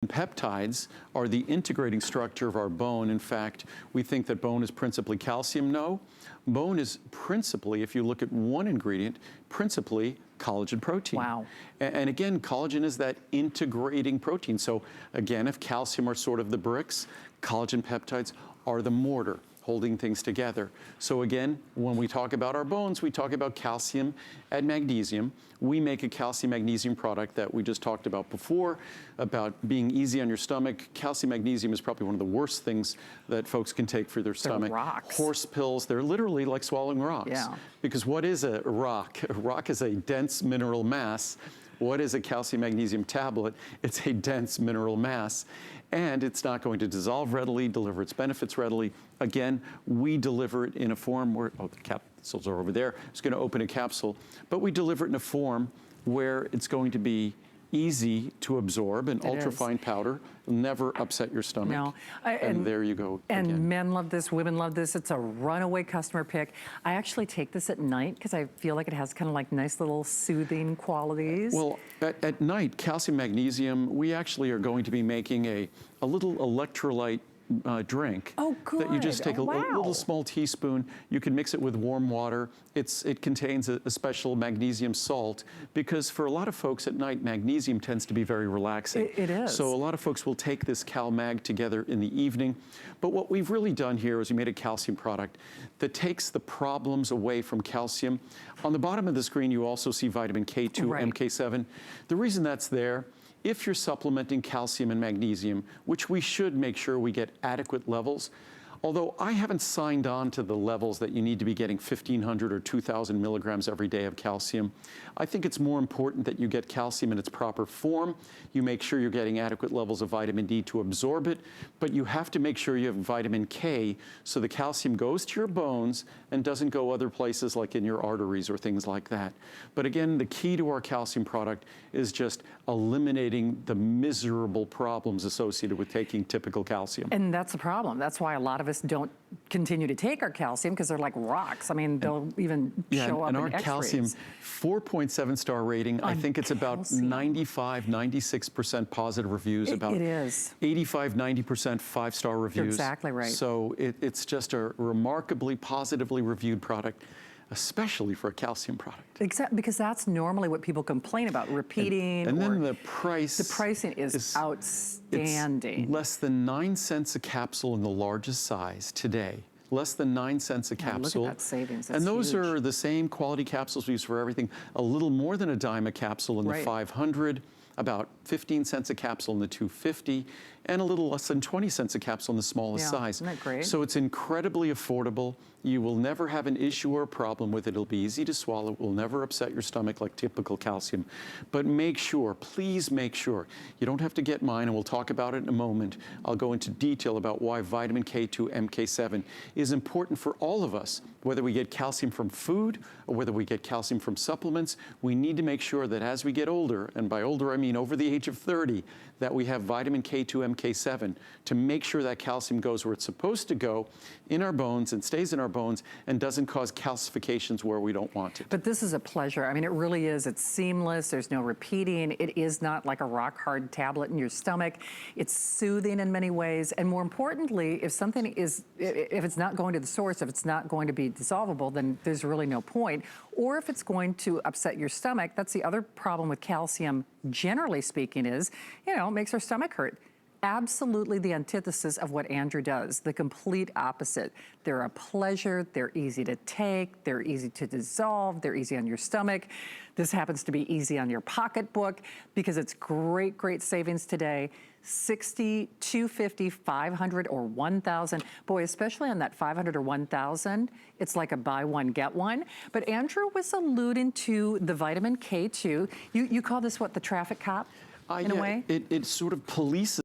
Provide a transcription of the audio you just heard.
Peptides are the integrating structure of our bone. In fact, we think that bone is principally calcium. No, bone is principally, if you look at one ingredient, principally collagen protein. Wow. And again, collagen is that integrating protein. So again, if calcium are sort of the bricks, collagen peptides are the mortar holding things together. So again, when we talk about our bones, we talk about calcium and magnesium. We make a calcium magnesium product that we just talked about before, about being easy on your stomach. Calcium magnesium is probably one of the worst things that folks can take for their stomach. Rocks. Horse pills, they're literally like swallowing rocks. Yeah. Because what is a rock? A rock is a dense mineral mass. What is a calcium magnesium tablet? It's a dense mineral mass. And it's not going to dissolve readily, deliver its benefits readily. Again, we deliver it in a form where, oh, the capsules are over there. It's going to open a capsule, but we deliver it in a form where it's going to be easy to absorb, and ultrafine powder will never upset your stomach. No. And there you go. And again. Men love this, women love this. It's a runaway customer pick. I actually take this at night because I feel like it has kind of like nice little soothing qualities. Well, at night, calcium magnesium, we actually are going to be making a little electrolyte drink. Oh, good. That you just take a little small teaspoon. You can mix it with warm water. It contains a special magnesium salt, because for a lot of folks at night, magnesium tends to be very relaxing. It is. So a lot of folks will take this CalMag together in the evening. But what we've really done here is we made a calcium product that takes the problems away from calcium. On the bottom of the screen, you also see vitamin K2, right. MK7. The reason that's there, if you're supplementing calcium and magnesium, which we should make sure we get adequate levels, although I haven't signed on to the levels that you need to be getting 1,500 or 2,000 milligrams every day of calcium, I think it's more important that you get calcium in its proper form. You make sure you're getting adequate levels of vitamin D to absorb it, but you have to make sure you have vitamin K so the calcium goes to your bones and doesn't go other places like in your arteries or things like that. But again, the key to our calcium product is just eliminating the miserable problems associated with taking typical calcium. And that's the problem. That's why a lot of us don't continue to take our calcium, because they're like rocks. I mean, they'll even show up in our X-rays. calcium, 4.7 star rating. I think it's about 95–96% positive reviews. About it is 85–90% 5-star reviews. You're exactly right. So it's just a remarkably positively reviewed product, especially for a calcium product. Exactly, because that's normally what people complain about, repeating. And then the price. The pricing is outstanding. It's less than 9 cents a capsule in the largest size today. Less than 9 cents a capsule. Look at that savings. That's and those huge. are the same quality capsules we use for everything. A little more than a dime a capsule in the 500. About 15 cents a capsule in the 250, and a little less than 20 cents a capsule in the smallest size. Isn't that great? So it's incredibly affordable. You will never have an issue or a problem with it. It'll be easy to swallow. It will never upset your stomach like typical calcium. But make sure, please make sure, you don't have to get mine, and we'll talk about it in a moment. I'll go into detail about why vitamin K2, MK7 is important for all of us, whether we get calcium from food or whether we get calcium from supplements. We need to make sure that as we get older, and by older I mean over the age of 30, that we have vitamin K2, MK7 to make sure that calcium goes where it's supposed to go in our bones and stays in our bones and doesn't cause calcifications where we don't want it. But this is a pleasure. I mean, it really is. It's seamless. There's no repeating. It is not like a rock hard tablet in your stomach. It's soothing in many ways. And more importantly, if something is, if it's not going to the source, if it's not going to be dissolvable, then there's really no point. Or if it's going to upset your stomach, that's the other problem with calcium, generally speaking, is, you know, it makes our stomach hurt. Absolutely the antithesis of what Andrew does, the complete opposite. They're a pleasure, they're easy to take, they're easy to dissolve, they're easy on your stomach. This happens to be easy on your pocketbook because it's great, great savings today. 60, 250, 500, or 1,000. Boy, especially on that 500 or 1,000, it's like a buy one, get one. But Andrew was alluding to the vitamin K2. You call this what, the traffic cop, in a way? It sort of polices